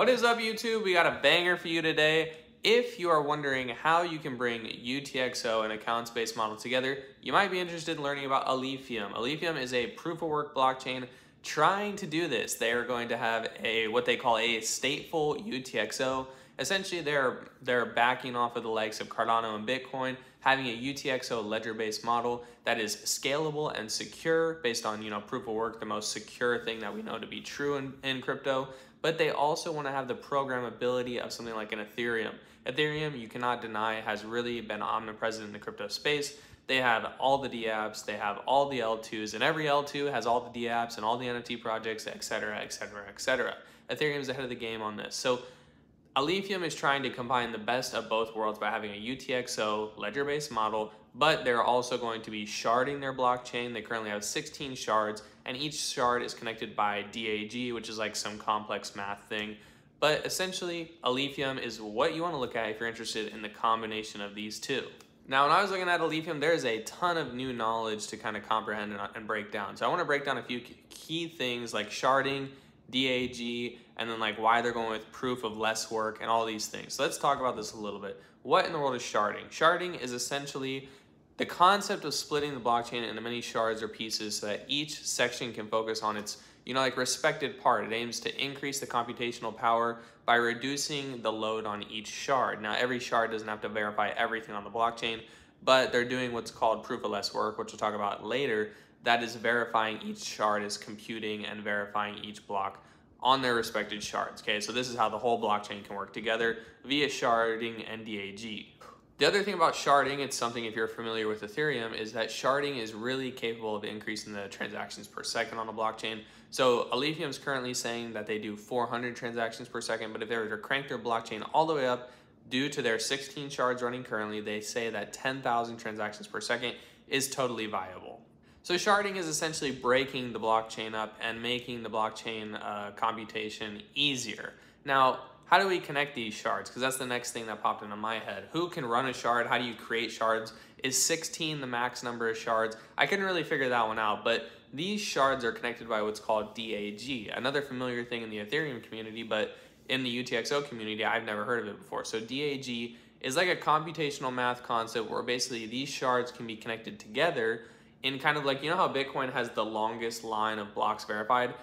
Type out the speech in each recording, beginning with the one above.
What is up, YouTube? We got a banger for you today. If you are wondering how you can bring UTXO and accounts-based model together, you might be interested in learning about Alephium. Alephium is a proof-of-work blockchain trying to do this. They are going to have what they call a stateful UTXO. Essentially, they're backing off of the likes of Cardano and Bitcoin, having a UTXO ledger-based model that is scalable and secure based on proof of work, the most secure thing that we know to be true in crypto. But they also want to have the programmability of something like an Ethereum. Ethereum, you cannot deny, has really been omnipresent in the crypto space. They have all the dApps, they have all the L2s, and every L2 has all the dApps and all the NFT projects, etc., etc., etc. Ethereum is ahead of the game on this. So Alephium is trying to combine the best of both worlds by having a UTXO ledger-based model, but they're also going to be sharding their blockchain. They currently have 16 shards, and each shard is connected by DAG, which is like some complex math thing. But essentially, Alephium is what you want to look at if you're interested in the combination of these two. Now, when I was looking at Alephium, there's a ton of new knowledge to kind of comprehend and break down. So I want to break down a few key things like sharding, DAG, and then like why they're going with proof of less work and all these things. So let's talk about this a little bit. What in the world is sharding? Sharding is essentially the concept of splitting the blockchain into many shards or pieces so that each section can focus on its like respected part. It aims to increase the computational power by reducing the load on each shard. Now, every shard doesn't have to verify everything on the blockchain, but they're doing what's called proof of less work, which we'll talk about later. That is verifying each shard is computing and verifying each block on their respected shards. Okay, so this is how the whole blockchain can work together via sharding and DAG. The other thing about sharding, it's something if you're familiar with Ethereum, is that sharding is really capable of increasing the transactions per second on a blockchain. So Alephium is currently saying that they do 400 transactions per second, but if they were to crank their blockchain all the way up due to their 16 shards running currently, they say that 10,000 transactions per second is totally viable. So sharding is essentially breaking the blockchain up and making the blockchain computation easier. Now, how do we connect these shards? Because that's the next thing that popped into my head. Who can run a shard? How do you create shards? Is 16 the max number of shards? I couldn't really figure that one out, but these shards are connected by what's called DAG, another familiar thing in the Ethereum community, but in the UTXO community, I've never heard of it before. So DAG is like a computational math concept where basically these shards can be connected together in kind of like, how Bitcoin has the longest line of blocks verified?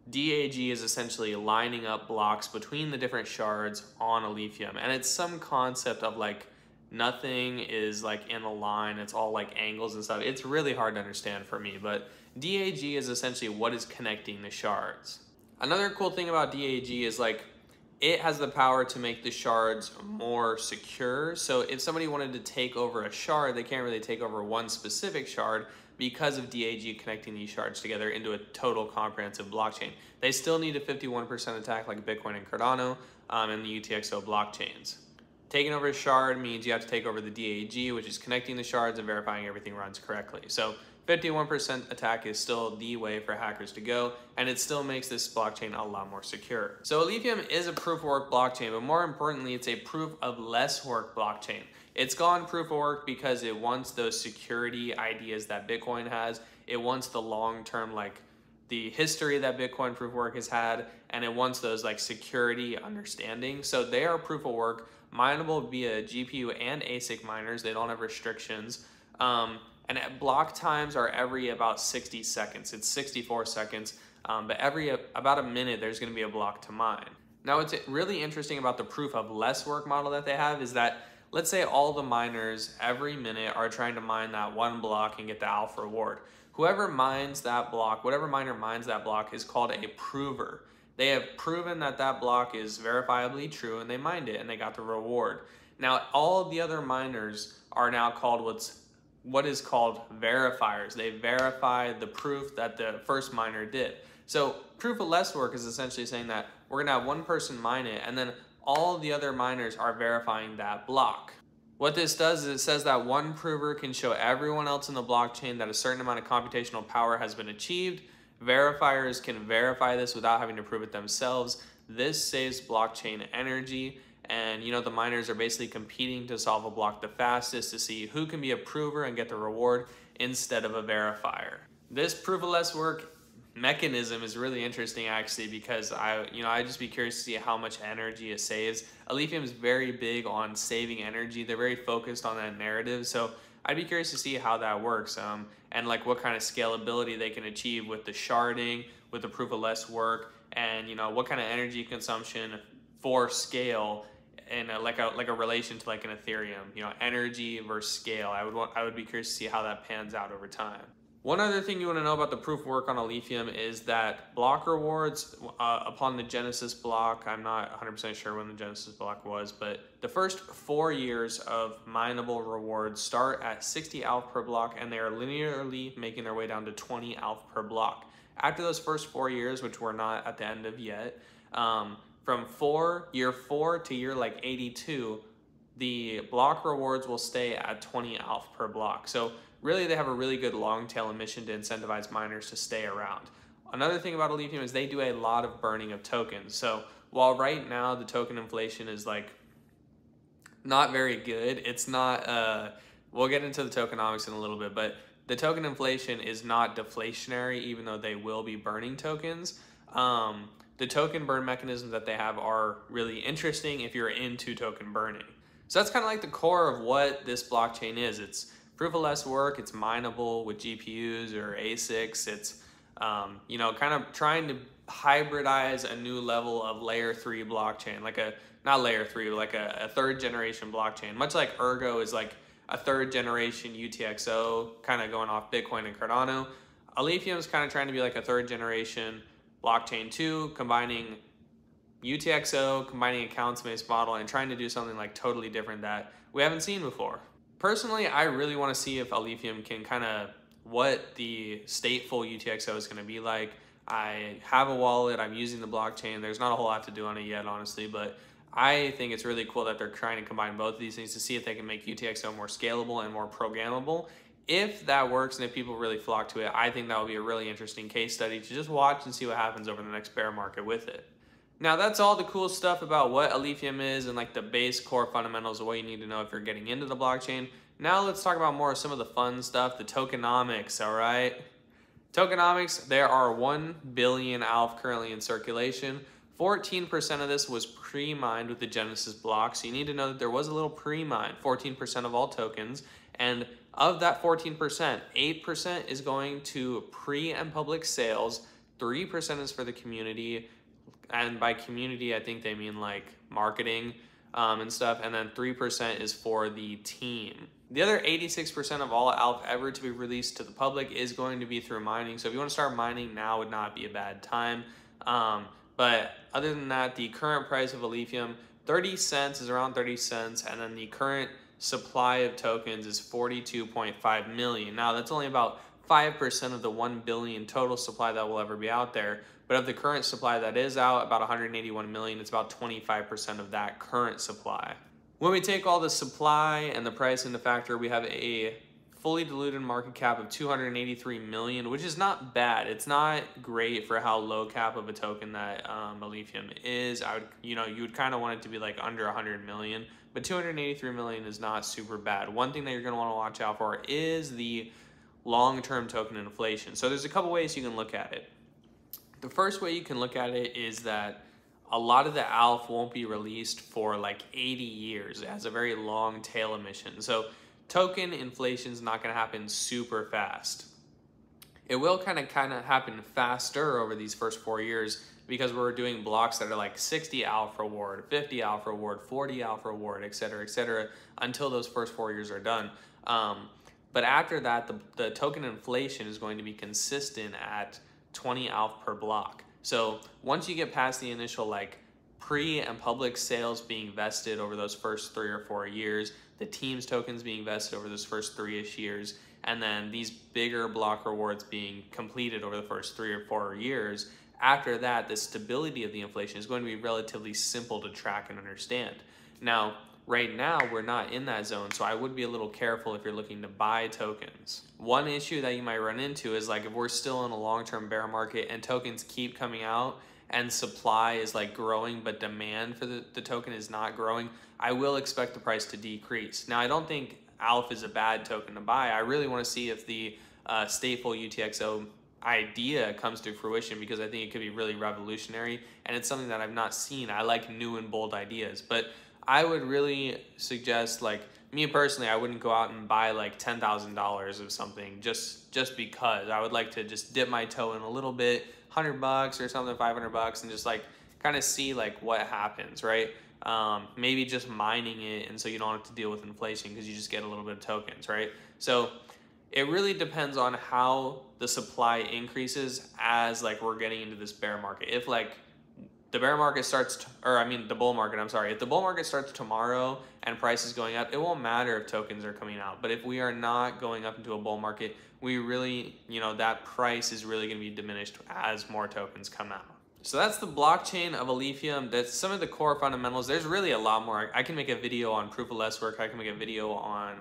DAG is essentially lining up blocks between the different shards on Alephium. And it's some concept of like nothing is like in a line, it's all like angles and stuff. It's really hard to understand for me, but DAG is essentially what is connecting the shards. Another cool thing about DAG is like it has the power to make the shards more secure. So if somebody wanted to take over a shard, they can't really take over one specific shard because of DAG connecting these shards together into a total comprehensive blockchain. They still need a 51% attack like Bitcoin and Cardano and the UTXO blockchains. Taking over a shard means you have to take over the DAG, which is connecting the shards and verifying everything runs correctly. So 51% attack is still the way for hackers to go, and it still makes this blockchain a lot more secure. So Alephium is a proof of work blockchain, but more importantly, it's a proof of less work blockchain. It's gone proof of work because it wants those security ideas that Bitcoin has. It wants the long-term, like the history that Bitcoin proof of work has had, and it wants those like security understanding. So they are proof of work, mineable via GPU and ASIC miners. They don't have restrictions. And block times are every about 60 seconds. It's 64 seconds, but every about a minute, there's gonna be a block to mine. Now, what's really interesting about the proof of less work model that they have is that, let's say all the miners every minute are trying to mine that one block and get the alpha reward. Whoever mines that block, whatever miner mines that block is called a prover. They have proven that that block is verifiably true and they mined it and they got the reward. Now, all of the other miners are now called what is called verifiers. They verify the proof that the first miner did. So proof of less work is essentially saying that we're gonna have one person mine it and then all the other miners are verifying that block. What this does is it says that one prover can show everyone else in the blockchain that a certain amount of computational power has been achieved. Verifiers can verify this without having to prove it themselves. This saves blockchain energy. And the miners are basically competing to solve a block the fastest to see who can be a prover and get the reward instead of a verifier. This proof of less work mechanism is really interesting actually, because I'd just be curious to see how much energy it saves. Alephium is very big on saving energy. They're very focused on that narrative. So I'd be curious to see how that works, and like what kind of scalability they can achieve with the sharding, with the proof of less work, and what kind of energy consumption for scale, and like a relation to like an Ethereum, energy versus scale. I would be curious to see how that pans out over time. One other thing you want to know about the proof of work on Alephium is that block rewards upon the Genesis block, I'm not 100% sure when the Genesis block was, but the first 4 years of mineable rewards start at 60 ALF per block, and they are linearly making their way down to 20 ALF per block. After those first 4 years, which we're not at the end of yet, from year 4 to year like 82, the block rewards will stay at 20 ALF per block. So really, they have a really good long tail mission to incentivize miners to stay around. Another thing about Alephium is they do a lot of burning of tokens. So while right now the token inflation is like not very good, it's not, we'll get into the tokenomics in a little bit, but the token inflation is not deflationary, even though they will be burning tokens. The token burn mechanisms that they have are really interesting if you're into token burning. So that's kind of like the core of what this blockchain is. It's proof of less work, it's mineable with GPUs or ASICs. It's kind of trying to hybridize a new level of layer 3 blockchain, like not layer 3, but like a third generation blockchain, much like Ergo is like a third generation UTXO, kind of going off Bitcoin and Cardano. Alephium is kind of trying to be like a third generation blockchain too, combining UTXO, combining accounts-based model, and trying to do something like totally different that we haven't seen before. Personally, I really want to see if Alephium can what the stateful UTXO is going to be like. I have a wallet, I'm using the blockchain. There's not a whole lot to do on it yet, honestly, but I think it's really cool that they're trying to combine both of these things to see if they can make UTXO more scalable and more programmable. If that works and if people really flock to it, I think that would be a really interesting case study to just watch and see what happens over the next bear market with it. Now that's all the cool stuff about what Alephium is and like the base core fundamentals of what you need to know if you're getting into the blockchain. Now let's talk about more of some of the fun stuff, the tokenomics, all right? Tokenomics, there are 1 billion ALF currently in circulation. 14% of this was pre-mined with the Genesis block, so you need to know that there was a little pre-mine, 14% of all tokens, and of that 14%, 8% is going to pre and public sales, 3% is for the community, and by community, I think they mean like marketing and stuff, and then 3% is for the team. The other 86% of all ALF ever to be released to the public is going to be through mining, so if you want to start mining now would not be a bad time. But other than that, the current price of Alephium, 30 cents is around 30 cents, and then the current supply of tokens is 42.5 million. Now that's only about 5% of the 1 billion total supply that will ever be out there. But of the current supply that is out, about 181 million, it's about 25% of that current supply. When we take all the supply and the price into factor, we have a fully diluted market cap of 283 million, which is not bad. It's not great for how low cap of a token that Alephium is. You would kind of want it to be like under 100 million, but 283 million is not super bad. One thing that you're going to want to watch out for is the long-term token inflation. So there's a couple ways you can look at it. The first way you can look at it is that a lot of the ALF won't be released for like 80 years. It has a very long tail emission. So token inflation is not going to happen super fast. It will kind of happen faster over these first 4 years because we're doing blocks that are like 60 ALF reward, 50 ALF reward, 40 ALF reward, et cetera, until those first 4 years are done. But after that, the token inflation is going to be consistent at 20 ALF per block. So once you get past the initial like pre and public sales being vested over those first 3 or 4 years, the team's tokens being vested over those first 3-ish years, and then these bigger block rewards being completed over the first 3 or 4 years, after that, the stability of the inflation is going to be relatively simple to track and understand. Now, right now, we're not in that zone, so I would be a little careful if you're looking to buy tokens. One issue that you might run into is like if we're still in a long-term bear market and tokens keep coming out and supply is like growing, but demand for the token is not growing, I will expect the price to decrease. Now, I don't think ALF is a bad token to buy. I really want to see if the stateful UTXO idea comes to fruition, because I think it could be really revolutionary and it's something that I've not seen. I like new and bold ideas, but I would really suggest, like me personally, I wouldn't go out and buy like $10,000 of something just because. I would like to just dip my toe in a little bit, $100 or something, $500, and just like kind of see like what happens, right? Maybe just mining it, and so you don't have to deal with inflation because you just get a little bit of tokens, right? So it really depends on how the supply increases as like we're getting into this bear market. If like the bear market starts, the bull market, I'm sorry. If the bull market starts tomorrow and price is going up, it won't matter if tokens are coming out. But if we are not going up into a bull market, we really, that price is really going to be diminished as more tokens come out. So that's the blockchain of Alephium. That's some of the core fundamentals. There's really a lot more. I can make a video on proof of less work. I can make a video on,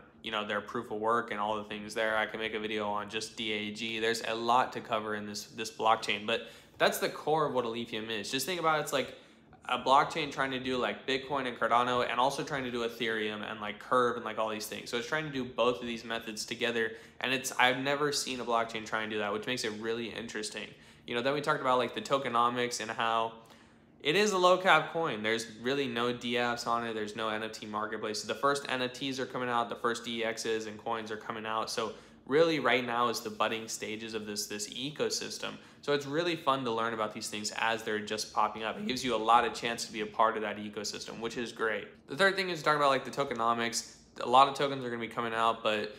their proof of work and all the things there. I can make a video on just DAG. There's a lot to cover in this blockchain, but that's the core of what Alephium is. Just think about it, it's like a blockchain trying to do like Bitcoin and Cardano, and also trying to do Ethereum and like Curve and like all these things. So it's trying to do both of these methods together, and I've never seen a blockchain try and do that, which makes it really interesting. Then we talked about like the tokenomics and how it is a low cap coin. There's really no DApps on it. There's no NFT marketplaces. The first NFTs are coming out. The first DEXs and coins are coming out. So really right now is the budding stages of this ecosystem. So it's really fun to learn about these things as they're just popping up. It gives you a lot of chance to be a part of that ecosystem, which is great. The third thing is to talk about like the tokenomics. A lot of tokens are going to be coming out, but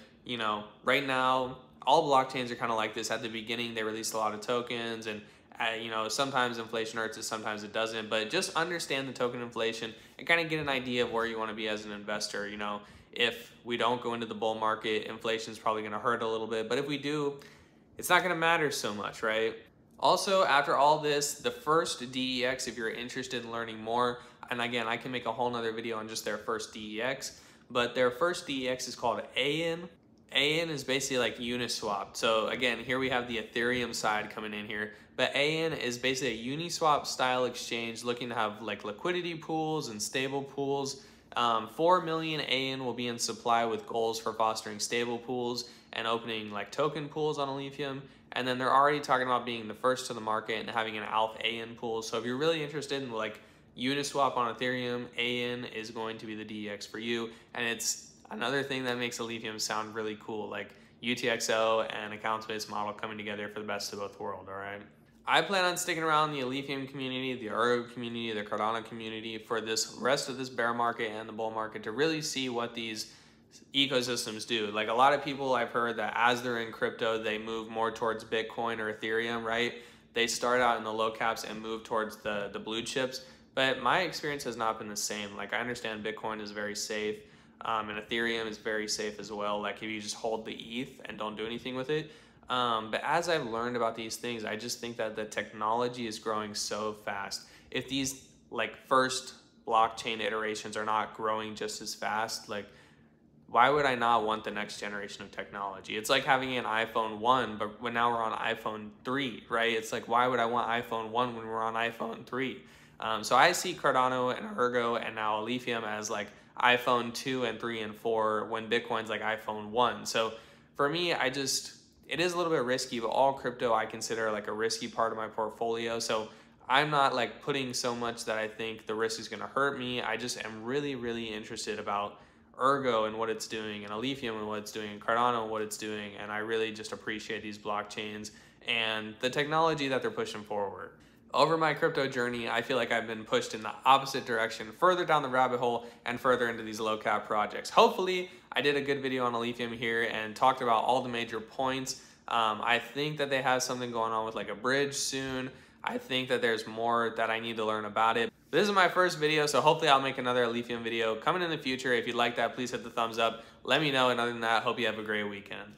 right now all blockchains are kind of like this. At the beginning, they released a lot of tokens, and sometimes inflation hurts it, sometimes it doesn't. But just understand the token inflation and kind of get an idea of where you want to be as an investor. If we don't go into the bull market, inflation is probably going to hurt a little bit. But if we do, it's not going to matter so much, right? Also, after all this, the first DEX, if you're interested in learning more, and again, I can make a whole nother video on just their first DEX, but their first DEX is called AN. AN is basically like Uniswap. So again, here we have the Ethereum side coming in here, but AN is basically a Uniswap style exchange looking to have like liquidity pools and stable pools. 4 million AN will be in supply, with goals for fostering stable pools and opening like token pools on Alephium. And then they're already talking about being the first to the market and having an Alpha AN pool. So if you're really interested in like Uniswap on Ethereum, AN is going to be the DEX for you. And it's another thing that makes Alephium sound really cool, like UTXO and accounts-based model coming together for the best of both worlds, all right? I plan on sticking around the Alephium community, the Ergo community, the Cardano community for this rest of this bear market and the bull market to really see what these ecosystems do. Like a lot of people, I've heard that as they're in crypto, they move more towards Bitcoin or Ethereum, right? They start out in the low caps and move towards the blue chips. But my experience has not been the same. Like I understand Bitcoin is very safe. And Ethereum is very safe as well. Like if you just hold the ETH and don't do anything with it. But as I've learned about these things, I just think that the technology is growing so fast. If these like first blockchain iterations are not growing just as fast, like why would I not want the next generation of technology? It's like having an iPhone 1, but when now we're on iPhone 3, right? It's like, why would I want iPhone 1 when we're on iPhone 3? So I see Cardano and Ergo and now Alephium as like iPhone 2 and 3 and 4 when Bitcoin's like iPhone 1. So for me, it is a little bit risky, but all crypto I consider like a risky part of my portfolio. So I'm not like putting so much that I think the risk is going to hurt me. I just am really, really interested about Ergo and what it's doing, and Alephium and what it's doing, and Cardano and what it's doing. And I really just appreciate these blockchains and the technology that they're pushing forward. Over my crypto journey, I feel like I've been pushed in the opposite direction, further down the rabbit hole and further into these low cap projects. Hopefully, I did a good video on Alephium here and talked about all the major points. I think that they have something going on with like a bridge soon. I think that there's more that I need to learn about it. This is my first video, so hopefully I'll make another Alephium video coming in the future. If you'd like that, please hit the thumbs up. Let me know, and other than that, hope you have a great weekend.